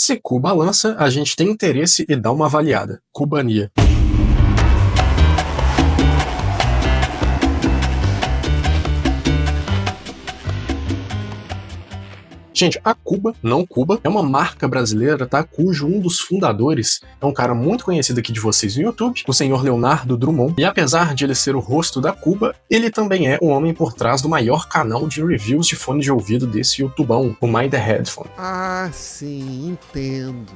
Se Cu balança, a gente tem interesse e dá uma avaliada. Cubania. Gente, a Cuba, não Cuba, é uma marca brasileira, tá? Cujo um dos fundadores é um cara muito conhecido aqui de vocês no YouTube, o senhor Leonardo Drummond. E apesar de ele ser o rosto da Cuba, ele também é o homem por trás do maior canal de reviews de fone de ouvido desse YouTubão, o Mind the Headphone. Ah, sim, entendo.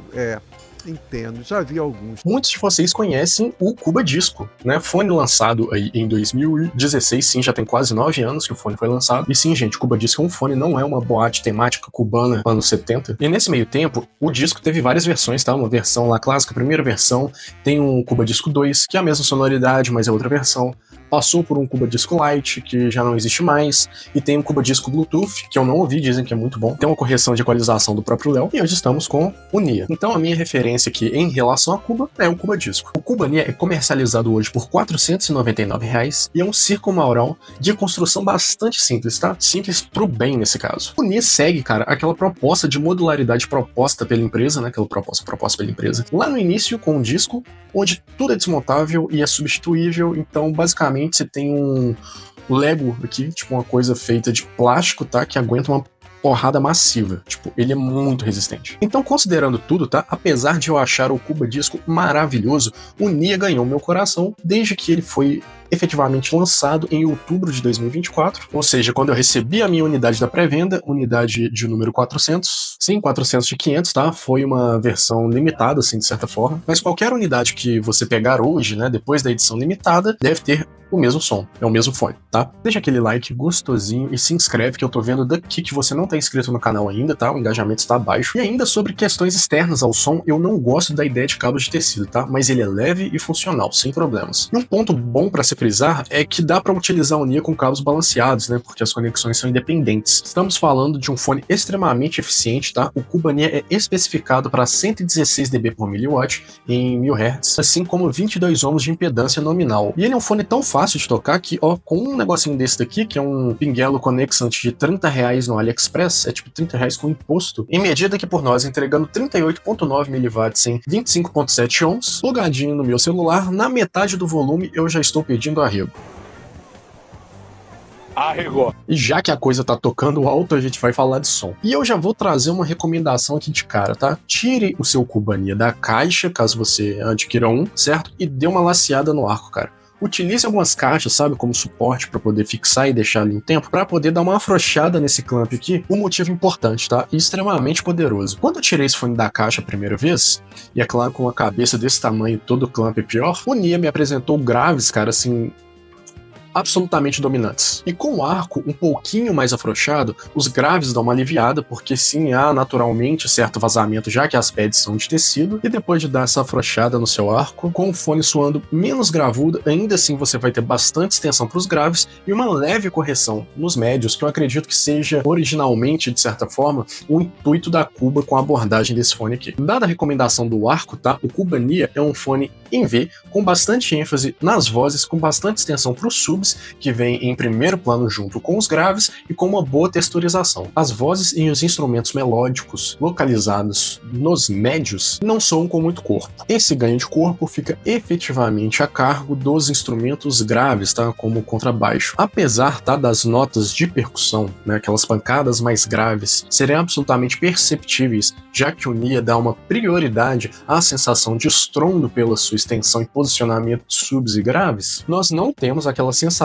Entendo, já vi alguns. Muitos de vocês conhecem o Cuba Disco, né? Fone lançado aí em 2016, sim, já tem quase 9 anos que o fone foi lançado. E sim, gente, o Cuba Disco é um fone, não é uma boate temática cubana anos 70. E nesse meio tempo, o disco teve várias versões, tá? Uma versão lá clássica, a primeira versão, tem um Cuba Disco 2, que é a mesma sonoridade, mas é outra versão. Passou por um Cuba Disco Lite, que já não existe mais, e tem um Cuba Disco Bluetooth, que eu não ouvi, dizem que é muito bom. Tem uma correção de equalização do próprio Léo, e hoje estamos com o Nia. Então a minha referência aqui em relação a Cuba é o Cuba Disco. O Cuba Nia é comercializado hoje por R$ 499 e é um círculo-maural de construção bastante simples, tá? Simples pro bem nesse caso. O Nia segue, cara, aquela proposta de modularidade proposta pela empresa, né? Aquela proposta pela empresa. Lá no início, com um disco, onde tudo é desmontável e é substituível, então basicamente você tem um Lego aqui, tipo uma coisa feita de plástico, tá? Que aguenta uma porrada massiva. Tipo, ele é muito resistente. Então, considerando tudo, tá? Apesar de eu achar o Cuba Disco maravilhoso, o Nia ganhou meu coração desde que ele foi efetivamente lançado em outubro de 2024, ou seja, quando eu recebi a minha unidade da pré-venda, unidade de número 400, sim, 400 de 500, tá? Foi uma versão limitada, assim, de certa forma, mas qualquer unidade que você pegar hoje, né, depois da edição limitada, deve ter o mesmo som, é o mesmo fone, tá? Deixa aquele like gostosinho e se inscreve, que eu tô vendo daqui que você não tá inscrito no canal ainda, tá? O engajamento está baixo. E ainda sobre questões externas ao som, eu não gosto da ideia de cabo de tecido, tá? Mas ele é leve e funcional, sem problemas. E um ponto bom pra se frisar é que dá pra utilizar o Nia com cabos balanceados, né? Porque as conexões são independentes. Estamos falando de um fone extremamente eficiente, tá? O Cuba Nia é especificado para 116 dB por miliwatt em 1000 Hz, assim como 22 ohms de impedância nominal. E ele é um fone tão fácil de tocar que, ó, com um negocinho desse daqui, que é um Pinguelo Connexant de R$30 no AliExpress, é tipo R$30 com imposto, em medida que por nós entregando 38.9 mW em 25.7 ohms, plugadinho no meu celular, na metade do volume eu já estou pedindo arrego. Arregou. E já que a coisa tá tocando alto, a gente vai falar de som. E eu já vou trazer uma recomendação aqui de cara, tá? Tire o seu Cuba Nia da caixa, caso você adquira um, certo? E dê uma laceada no arco, cara. Utilize algumas caixas, sabe, como suporte para poder fixar e deixar ali um tempo, para poder dar uma afrouxada nesse clamp aqui. Um motivo importante, tá? E extremamente poderoso. Quando eu tirei esse fone da caixa a primeira vez, e é claro, com a cabeça desse tamanho, todo o clamp é pior, o Nia me apresentou graves, cara, assim, absolutamente dominantes. E com o arco um pouquinho mais afrouxado, os graves dão uma aliviada, porque sim, há naturalmente certo vazamento, já que as pads são de tecido, e depois de dar essa afrouxada no seu arco, com o fone soando menos gravudo, ainda assim você vai ter bastante extensão para os graves e uma leve correção nos médios, que eu acredito que seja originalmente, de certa forma, o intuito da Cuba com a abordagem desse fone aqui. Dada a recomendação do arco, tá? O Cuba Nia é um fone em V, com bastante ênfase nas vozes, com bastante extensão para os subs, que vem em primeiro plano junto com os graves e com uma boa texturização. As vozes e os instrumentos melódicos localizados nos médios não soam com muito corpo. Esse ganho de corpo fica efetivamente a cargo dos instrumentos graves, tá? Como o contrabaixo. Apesar, tá, das notas de percussão, né, aquelas pancadas mais graves, serem absolutamente perceptíveis, já que o Nia dá uma prioridade à sensação de estrondo pela sua extensão e posicionamento de subs e graves, nós não temos aquela sensação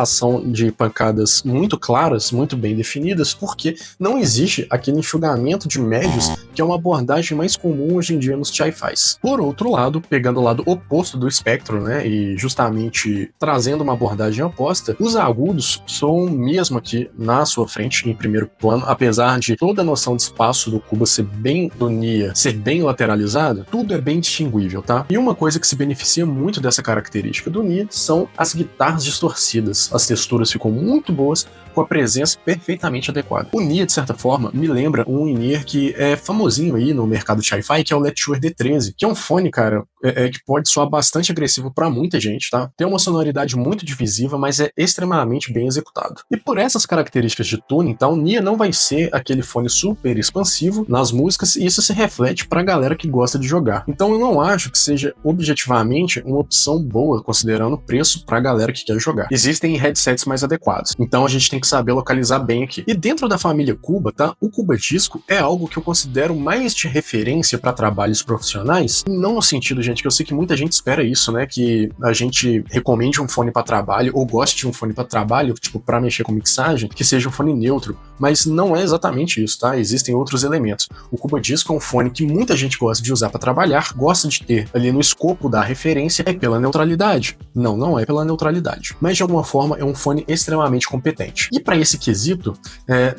de pancadas muito claras, muito bem definidas, porque não existe aquele enxugamento de médios, que é uma abordagem mais comum hoje em dia nos Chi-Fis. Por outro lado, pegando o lado oposto do espectro, né, e justamente trazendo uma abordagem oposta, os agudos soam mesmo aqui na sua frente, em primeiro plano, apesar de toda a noção de espaço do Cuba ser bem do Nia, ser bem lateralizado, tudo é bem distinguível, tá? E uma coisa que se beneficia beneficia muito dessa característica do Nia são as guitarras distorcidas. As texturas ficam muito boas, com a presença perfeitamente adequada. O Nia, de certa forma, me lembra um in-ear que é famosinho aí no mercado de hi-fi, que é o Let Shure D13, que é um fone, cara, que pode soar bastante agressivo para muita gente, tá? Tem uma sonoridade muito divisiva, mas é extremamente bem executado. E por essas características de tuning, tá, o Nia não vai ser aquele fone super expansivo nas músicas, e isso se reflete pra galera que gosta de jogar. Então eu não acho que seja objetivamente uma opção boa, considerando o preço pra galera que quer jogar. Existem headsets mais adequados, então a gente tem que saber localizar bem aqui. E dentro da família Cuba, tá? O Cuba Disco é algo que eu considero mais de referência para trabalhos profissionais, não no sentido, gente, que eu sei que muita gente espera isso, né? Que a gente recomende um fone para trabalho ou goste de um fone para trabalho, tipo, para mexer com mixagem, que seja um fone neutro, mas não é exatamente isso, tá? Existem outros elementos. O Cuba Disco é um fone que muita gente gosta de usar para trabalhar, gosta de ter ali no escopo da referência, é pela neutralidade. Não é pela neutralidade, mas de alguma forma é um fone extremamente competente. E para esse quesito,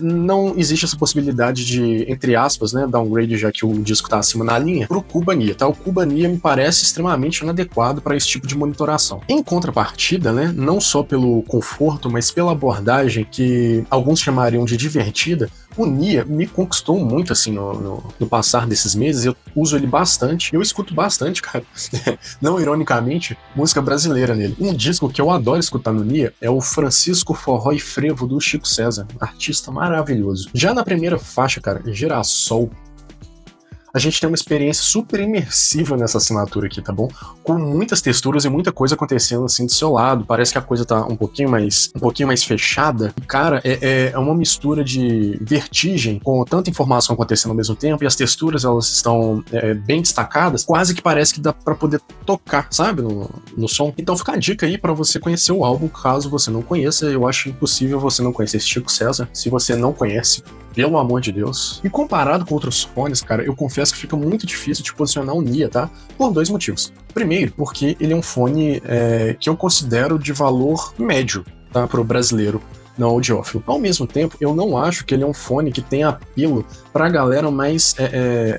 não existe essa possibilidade de, entre aspas, né, downgrade, já que o disco está acima na linha, pro Cuba Nia, tá? O Cuba Nia me parece extremamente inadequado para esse tipo de monitoração. Em contrapartida, né, não só pelo conforto, mas pela abordagem que alguns chamariam de divertida, o Nia me conquistou muito, assim, no passar desses meses. Eu uso ele bastante, eu escuto bastante, cara, não ironicamente, música brasileira nele. Um disco que eu adoro escutar no Nia é o Francisco Forró e Frevo, do Chico César, artista maravilhoso. Já na primeira faixa, cara, Girassol, a gente tem uma experiência super imersiva nessa assinatura aqui, tá bom? Com muitas texturas e muita coisa acontecendo assim do seu lado. Parece que a coisa tá um pouquinho mais fechada. E, cara, é uma mistura de vertigem com tanta informação acontecendo ao mesmo tempo, e as texturas, elas estão bem destacadas. Quase que parece que dá pra poder tocar, sabe? No som. Então fica a dica aí pra você conhecer o álbum, caso você não conheça. Eu acho impossível você não conhecer Chico César. Se você não conhece, pelo amor de Deus. E comparado com outros fones, cara, eu confesso que fica muito difícil de posicionar o Nia, tá? Por dois motivos. Primeiro, porque ele é um fone que eu considero de valor médio, tá? Pro brasileiro não audiófilo. Ao mesmo tempo, eu não acho que ele é um fone que tenha apelo pra galera mais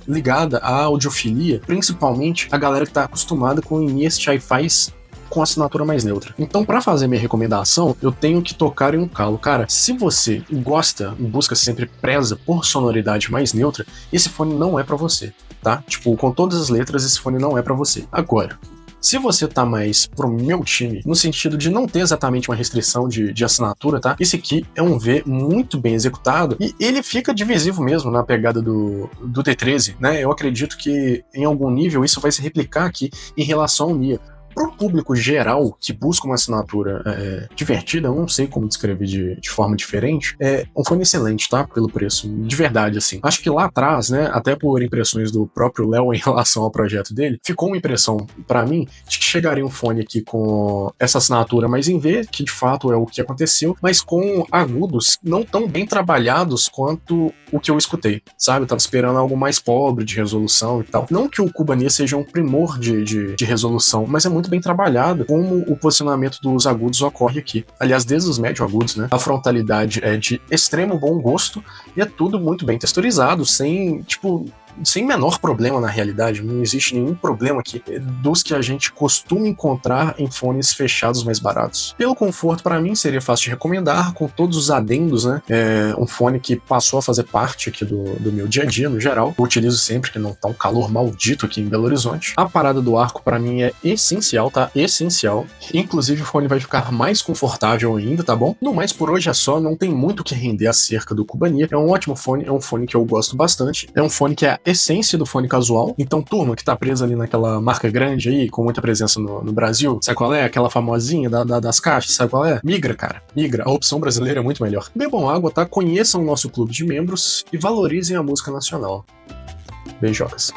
ligada à audiofilia, principalmente a galera que tá acostumada com in-ears hi-fis com assinatura mais neutra. Então, para fazer minha recomendação, eu tenho que tocar em um calo. Cara, se você gosta e busca sempre preza por sonoridade mais neutra, esse fone não é para você, tá? Tipo, com todas as letras, esse fone não é para você. Agora, se você tá mais pro meu time, no sentido de não ter exatamente uma restrição de assinatura, tá? Esse aqui é um V muito bem executado e ele fica divisivo mesmo na pegada do T13, né? Eu acredito que em algum nível isso vai se replicar aqui em relação ao Nia. Pro público geral que busca uma assinatura divertida, eu não sei como descrever de forma diferente, é um fone excelente, tá? Pelo preço, de verdade, assim. Acho que lá atrás, né, até por impressões do próprio Léo em relação ao projeto dele, ficou uma impressão pra mim de que chegaria um fone aqui com essa assinatura mais em V, que de fato é o que aconteceu, mas com agudos não tão bem trabalhados quanto o que eu escutei, sabe? Eu tava esperando algo mais pobre de resolução e tal. Não que o Cuba Nia seja um primor de resolução, mas é muito bem trabalhado como o posicionamento dos agudos ocorre aqui. Aliás, desde os médio agudos, né? A frontalidade é de extremo bom gosto e é tudo muito bem texturizado, sem menor problema na realidade. Não existe nenhum problema aqui dos que a gente costuma encontrar em fones fechados mais baratos. Pelo conforto, para mim, seria fácil de recomendar, com todos os adendos, né? É um fone que passou a fazer parte aqui do meu dia a dia, no geral. Eu utilizo sempre, que não tá um calor maldito aqui em Belo Horizonte. A parada do arco, para mim, é essencial, tá? Essencial. Inclusive, o fone vai ficar mais confortável ainda, tá bom? No mais, por hoje é só. Não tem muito o que render acerca do Cuba Nia. É um ótimo fone, é um fone que eu gosto bastante. É um fone que é essência do fone casual. Então, turma que tá presa ali naquela marca grande aí, com muita presença no Brasil, sabe qual é? Aquela famosinha das caixas, sabe qual é? Migra, cara. Migra. A opção brasileira é muito melhor. Bebam água, tá? Conheçam o nosso clube de membros e valorizem a música nacional. Beijocas.